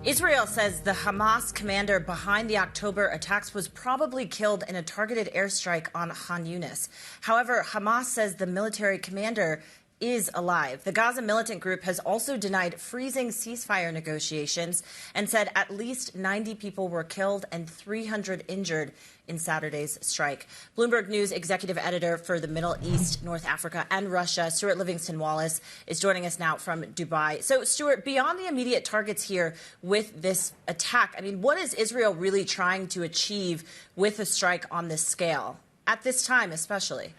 Israel says the Hamas commander behind the October attacks was probably killed in a targeted airstrike on Khan Yunis. However, Hamas says the military commander is alive. The Gaza militant group has also denied freezing ceasefire negotiations and said at least 90 people were killed and 300 injured in Saturday's strike. Bloomberg News executive editor for the Middle East, North Africa, and Russia, Stuart Livingston-Wallace, is joining us now from Dubai. So, Stuart, beyond the immediate targets here with this attack, I mean, what is Israel really trying to achieve with a strike on this scale, at this time especially?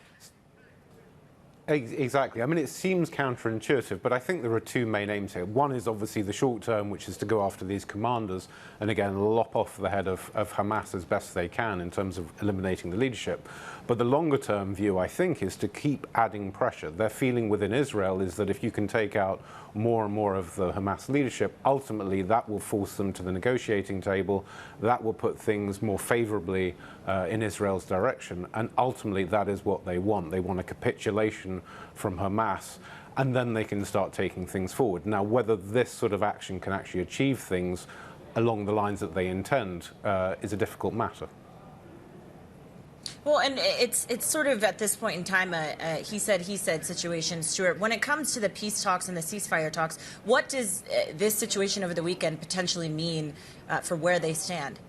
Exactly. I mean, it seems counterintuitive, but I think there are two main aims here. One is obviously the short term, which is to go after these commanders and, again, lop off the head of Hamas as best they can in terms of eliminating the leadership. But the longer term view, I think, is to keep adding pressure. Their feeling within Israel is that if you can take out more and more of the Hamas leadership, ultimately that will force them to the negotiating table. That will put things more favorably in Israel's direction. And ultimately, that is what they want. They want a capitulation from Hamas, and then they can start taking things forward. Now, whether this sort of action can actually achieve things along the lines that they intend is a difficult matter. Well, and it's sort of at this point in time he said situation, Stuart. When it comes to the peace talks and the ceasefire talks, what does this situation over the weekend potentially mean for where they stand?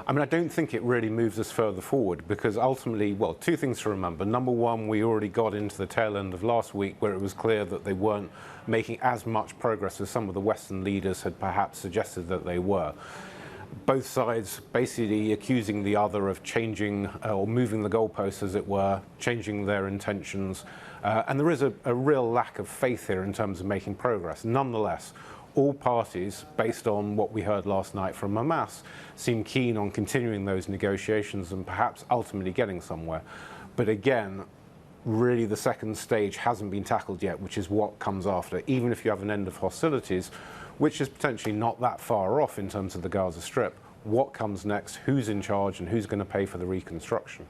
I mean, I don't think it really moves us further forward because ultimately, well, two things to remember. Number one, we already got into the tail end of last week where it was clear that they weren't making as much progress as some of the Western leaders had perhaps suggested that they were. Both sides basically accusing the other of changing or moving the goalposts, as it were, changing their intentions. And there is a real lack of faith here in terms of making progress. Nonetheless, all parties, based on what we heard last night from Hamas, seem keen on continuing those negotiations and perhaps ultimately getting somewhere. But again, really the second stage hasn't been tackled yet, which is what comes after. Even if you have an end of hostilities, which is potentially not that far off in terms of the Gaza Strip, what comes next, who's in charge, and who's going to pay for the reconstruction?